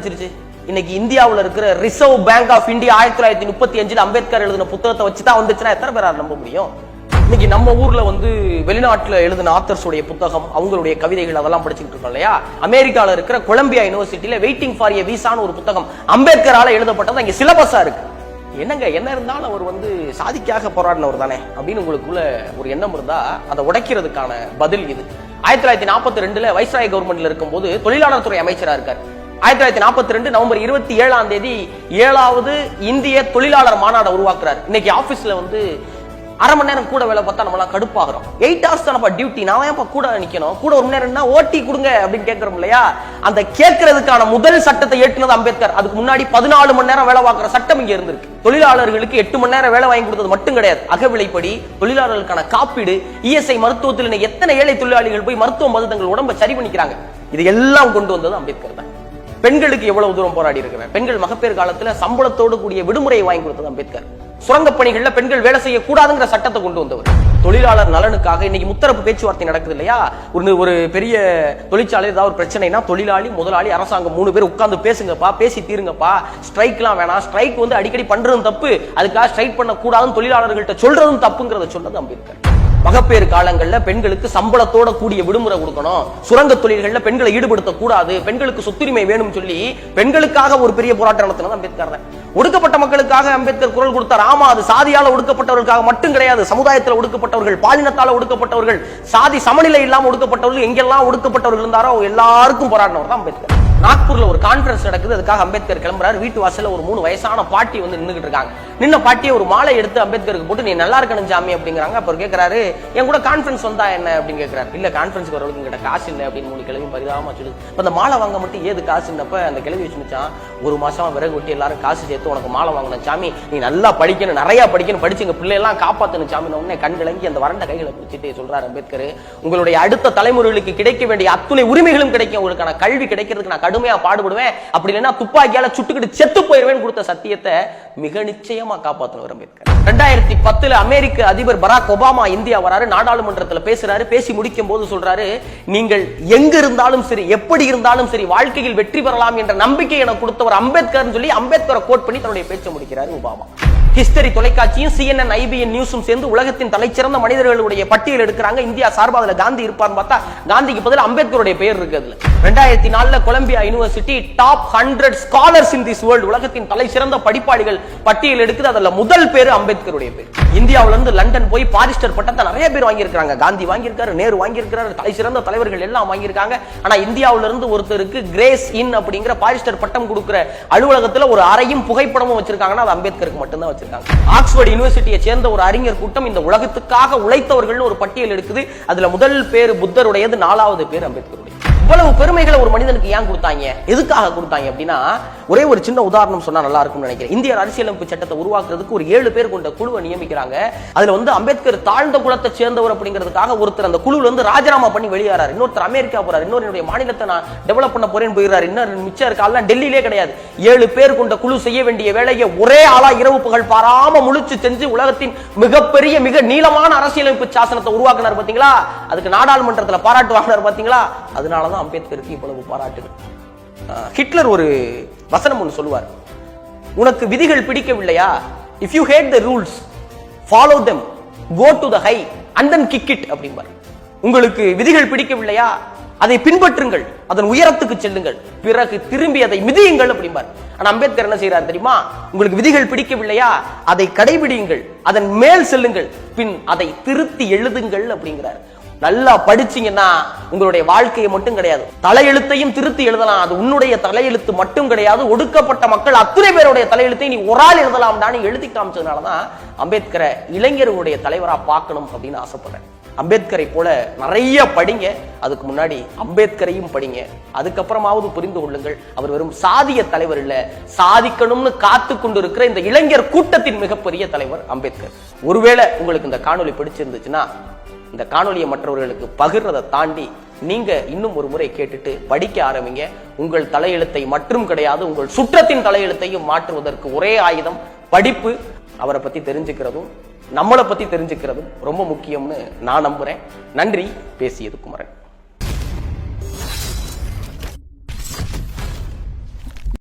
படிச்சிருச்சு? இன்னைக்கு இந்தியாவில் இருக்கிற Reserve Bank of India 1935 Ambedkar எழுதின புத்தகத்தை வச்சுதான் வந்துச்சுன்னா எத்தனை பேரால் நம்ப முடியும்? இன்னைக்கு நம்ம ஊர்ல வெளிநாட்டுல எழுதின ஆத்தர்ஸுடைய புத்தகம், அவங்களுடைய கவிதைகள் அதெல்லாம் படிச்சுட்டு இருக்கோம் இல்லையா? அமெரிக்கால இருக்கிற கொலம்பியா யூனிவர்சிட்டியில வெயிட்டிங் ஃபார் எ விசான்னு ஒரு புத்தகம் அம்பேத்கரால எழுதப்பட்டது அங்க சிலபஸா இருக்கு. என்னங்க, என்ன இருந்தாலும் அவர் சாதிக்காக போராடினவர் தானே அப்படின்னு உங்களுக்குள்ள ஒரு எண்ணம் இருந்தா அதை உடைக்கிறதுக்கான பதில் இது. 1942 வைஸ்ராய் கவர்மெண்ட்ல இருக்கும்போது தொழிலாளர் துறை அமைச்சரா இருக்காரு. 1942 நவம்பர் 27 7வது இந்திய தொழிலாளர் மாநாடு உருவாக்குறாரு. இன்னைக்கு ஆபீஸ்ல அரை மணி நேரம் கூட வேலை பார்த்தா நம்மளாம் கடுப்பாகிறோம். 8 hours தானப்பா டியூட்டி, நான் ஏன்ப்பா கூட நிக்கணும், கூட 1 மணி நேரம்னா ஓட்டி கொடுங்க அப்படின்னு கேட்கிறோம் இல்லையா? அந்த கேட்கறதுக்கான முதல் சட்டத்தை ஏற்றினது அம்பேத்கர். அதுக்கு முன்னாடி 14 மணி நேரம் வேலை பார்க்கிற சட்டம் இங்க இருந்திருக்கு. தொழிலாளர்களுக்கு 8 மணி நேரம் வேலை வாங்கி கொடுத்தது மட்டும் கிடையாது, அகவிலைப்படி தொழிலாளர்களுக்கான காப்பீடு, இஎஸ்ஐ மருத்துவத்தில் எத்தனை ஏழை தொழிலாளிகள் போய் மருத்துவம் வந்து தங்கள் உடம்பை சரி பண்ணிக்கிறாங்க, இது எல்லாம் கொண்டு வந்தது அம்பேத்கர் தான். பெண்களுக்கு எவ்வளவு தூரம் போராடி இருக்கிறேன். பெண்கள் மகப்பேறு காலத்துல சம்பளத்தோடு கூடிய விடுமுறையை வாங்கி கொடுத்தது அம்பேத்கர். சுரங்க பணிகள்ல பெண்கள் வேலை செய்யக்கூடாதுங்கிற சட்டத்தை கொண்டு வந்தவர். தொழிலாளர் நலனுக்காக இன்னைக்கு முத்தரப்பு பேச்சுவார்த்தை நடக்குது இல்லையா? ஒரு பெரிய தொழிற்சாலை ஏதாவது ஒரு பிரச்சனைனா தொழிலாளி, முதலாளி, அரசாங்கம் 3 பேர் உட்கார்ந்து பேசுங்கப்பா, பேசி தீருங்கப்பா. ஸ்ட்ரைக்லாம் வேணாம், ஸ்ட்ரைக் அடிக்கடி பண்றதும் தப்பு, அதுக்காக ஸ்ட்ரைக் பண்ண கூடாதுன்னு தொழிலாளர்கள்ட்ட சொல்றதும் தப்புங்கிறத சொன்னது அம்பேத்கர். மகப்பேறு காலங்கள்ல பெண்களுக்கு சம்பளத்தோட கூடிய விடுமுறை கொடுக்கணும், சுரங்க தொழில்கள்ல பெண்களை ஈடுபடுத்த கூடாது, பெண்களுக்கு சொத்துரிமை வேணும் சொல்லி பெண்களுக்காக ஒரு பெரிய போராட்டம் நடத்தினது அம்பேத்கர் தான். ஒடுக்கப்பட்ட மக்களுக்காக அம்பேத்கர் குரல் கொடுத்தார். ஆமா, அது சாதியால ஒடுக்கப்பட்டவர்களுக்காக மட்டும் கிடையாது. சமுதாயத்தில் ஒடுக்கப்பட்டவர்கள், பாலினத்தால ஒடுக்கப்பட்டவர்கள், சாதி சமநிலை இல்லாம ஒடுக்கப்பட்டவர்கள், எங்கெல்லாம் ஒடுக்கப்பட்டவர்கள் இருந்தாரோ எல்லாருக்கும் போராடினவர் தான் அம்பேத்கர். நாக்பூர்ல ஒரு கான்பரன்ஸ் நடக்குது, அதுக்காக அம்பேத்கர் கிளம்புறாரு. வீட்டு வாசல்ல ஒரு 3 வயசான பாட்டி நின்னுகிட்டு இருக்காங்க. நின்ன பாட்டியை ஒரு மாலை எடுத்து அம்பேத்கருக்கு போட்டு, நீ நல்லா இருக்கணும் சாமி அப்படிங்கிறாங்க. அப்புறம் கேட்கிறாரு, என் கூட கான்பரன்ஸ் வந்தா என்ன அப்படின்னு கேட்கிறாரு. இல்ல, கான்பரன்ஸ்க்கு வரவங்களுக்கு எங்கிட்ட காசு இல்லை அப்படின்னு 3 கிழவி பரிதாபமா சொல்லுது. அந்த மாலை வாங்க மட்டும் ஏது காசுன்னப்ப அந்த கிழவி வச்சுச்சான், 1 மாசம் விறகு வெட்டி எல்லாரும் காசு சேர்த்து உனக்கு மாலை வாங்கணும் சாமி, நீ நல்லா படிக்கணும், நிறைய படிக்கணும், படிச்சு எங்க பிள்ளை எல்லாம் காப்பாத்தணும் சாமி. உடனே கண் கிளங்கி அந்த வறண்ட கைகளை பிடிச்சிட்டு சொல்றாரு அம்பேத்கர், உங்களுடைய அடுத்த தலைமுறைகளுக்கு கிடைக்க வேண்டிய அத்துணை உரிமைகளும் கிடைக்கும், உங்களுக்கான கல்வி கிடைக்கிறதுக்கு நான் கடுமையா பாடுபடுவேன், அப்படி இல்லைன்னா துப்பாக்கியால சுட்டுக்கிட்டு செத்து போயிருவேன் கொடுத்த சத்தியத்தை மிக நிச்சயமா காப்பாற்றணும் அம்பேத்கர். 2010 அமெரிக்க அதிபர் பராக் ஒபாமா இந்தியா வராரு, நாடாளுமன்றத்தில் பேசுறாரு. பேசி முடிக்கும் போது சொல்றாரு, நீங்கள் எங்க இருந்தாலும் சரி, எப்படி இருந்தாலும் சரி, வாழ்க்கையில் வெற்றி பெறலாம் என்ற நம்பிக்கை எனக்கு கொடுத்தவர் அம்பேத்கர் சொல்லி அம்பேத்கரை கோட் பண்ணி தன்னுடைய பேச்சை முடிக்கிறார் ஒபாமா. ஹிஸ்டரி தொலைக்காட்சியும் CNN, IBN நியூஸும் சேர்ந்து உலகத்தின் தலைச்சிறந்த மனிதர்களுடைய பட்டியல் எடுக்கிறாங்க. இந்தியா சார்பாக காந்தி இருப்பார்னு பார்த்தா காந்திக்கு பதில் அம்பேத்கருடைய பெயர் இருக்கு. 2004 Columbia University top 100 scholars in this world, உலகத்தின் தலைச்சிறந்த படிப்பாளிகள் பட்டியல் எடுக்குது. அதுல முதல் பேரு அம்பேத்கருடைய பேர். இந்தியாவில இருந்து லண்டன் போய் பாரிஸ்டர் பட்டத்தை நிறைய பேர் வாங்கியிருக்காங்க. காந்தி வாங்கியிருக்காரு, நேரு வாங்கியிருக்காரு, தலைச்சிறந்த தலைவர்கள் எல்லாம் வாங்கியிருக்காங்க. ஆனா இந்தியாவில இருந்து ஒருத்தருக்கு கிரேஸ் இன் அப்படிங்கிற பாரிஸ்டர் பட்டம் கொடுக்கிற அலுவலகத்துல ஒரு அறையும் புகைப்படமும் வச்சிருக்காங்கன்னா அது அம்பேத்கருக்கு மட்டும்தான் வச்சிருக்காங்க. ஆக்ஸ்போர்ட் யூனிவர்சிட்டியை சேர்ந்த ஒரு அறிஞர் கூட்டம் இந்த உலகத்துக்காக உழைத்தவர்கள் ஒரு பட்டியல் எடுக்குது. அதுல முதல் பேர் புத்தருடையது, 4வது பேர் அம்பேத்கருடைய. இவ்வளவு பெருமைகளை ஒரு மனிதனுக்கு ஏன் கொடுத்தாங்க, எதுக்காக கொடுத்தாங்க அப்படின்னா, ஒரே ஒரு சின்ன உதாரணம் சொன்னா நல்லா இருக்கும்னு நினைக்கிறேன். இந்திய அரசியலமைப்பு சட்டத்தை உருவாக்குறதுக்கு ஒரு 7 பேர் கொண்ட குழுவை நியமிக்கிறாங்க. அதுல அம்பேத்கர் தாழ்ந்த குலத்தை சேர்ந்தவர் அப்படிங்கிறதுக்காக ஒருத்தர் அந்த குழுல ராஜினாமா பண்ணி வெளியேறாரு. இன்னொருத்தர் அமெரிக்கா போறாரு, இன்னொரு மாநிலத்தை நான் டெவலப் பண்ண போறேன்னு போயிடுறாரு. இன்னும் மிச்சம் இருக்காலாம் டெல்லியிலே கிடையாது. 7 பேர் கொண்ட குழு செய்ய வேண்டிய வேலையை ஒரே ஆளா இரவு பகல் பாராம முழிச்சு செஞ்சு உலகத்தின் மிகப்பெரிய மிக நீளமான அரசியலமைப்பு சாசனத்தை உருவாக்குனார் பாத்தீங்களா? அதுக்கு நாடாளுமன்றத்தில் பாராட்டு வாங்கினார் பாத்தீங்களா? அதனாலதான் அம்பேத்கருக்கு இவ்வளவு பாராட்டுகள். ஹிட்லர் ஒரு வசனம் ஒன்று சொல்லுவார், உனக்கு விதிகள் பிடிக்கவில்லையா, if you hate the rules follow them, go to the high and then kick it அப்படிம்பார். உங்களுக்கு விதிகள் பிடிக்கவில்லையா, அதை பின்பற்றுங்கள், அதன் உயரத்துக்கு செல்லுங்கள், பிறகு திரும்பி அதை மிதியுங்கள் அப்படிம்பார். ஆனா அம்பேத்கர் என்ன செய்யறாரு தெரியுமா? உங்களுக்கு விதிகள் பிடிக்கவில்லையா, அதை கடைபிடியுங்கள், அதன் மேல் செல்லுங்கள், பின் அதை திருத்தி எழுதுங்கள் அப்படிங்கிறார். நல்லா படிச்சீங்கன்னா உங்களுடைய வாழ்க்கையை மட்டும் கிடையாது, தலையெழுத்தையும் திருத்தி எழுதலாம். அது உன்னுடைய தலையெழுத்து மட்டும் கிடையாது, ஒடுக்கப்பட்ட மக்கள் அத்தனை பேருடைய தலையெழுத்தை நீ ஒரு ஆள் எழுதலாம்டான்னு எழுதி காமிச்சதுனாலதான் அம்பேத்கரை இளைஞர்களுடைய தலைவரா பார்க்கணும் அப்படின்னு ஆசைப்படுறேன். அம்பேத்கரை போல நிறைய படிங்க, அதுக்கு முன்னாடி அம்பேத்கரையும் படிங்க, அதுக்கப்புறமாவது புரிந்து கொள்ளுங்கள் அவர் வெறும் சாதிய தலைவர் இல்ல, சாதிக்கணும்னு காத்து கொண்டு இருக்கிற இந்த இளைஞர் கூட்டத்தின் மிகப்பெரிய தலைவர் அம்பேத்கர். ஒருவேளை உங்களுக்கு இந்த காணொலி பிடிச்சிருந்துச்சுன்னா இந்த காணொலியை மற்றவர்களுக்கு பகிர்றதை தாண்டி நீங்க இன்னும் ஒரு முறை கேட்டுட்டு படிக்க ஆரம்பிங்க. உங்கள் தலையெழுத்தை மட்டும் கிடையாது, உங்கள் சுற்றத்தின் தலையெழுத்தையும் மாற்றுவதற்கு ஒரே ஆயுதம் படிப்பு. அவரை பத்தி தெரிஞ்சுக்கிறதும் நம்மளை பத்தி தெரிஞ்சுக்கிறதும் ரொம்ப முக்கியம்னு நான் நம்புறேன். நன்றி. பேசியது குமரன்.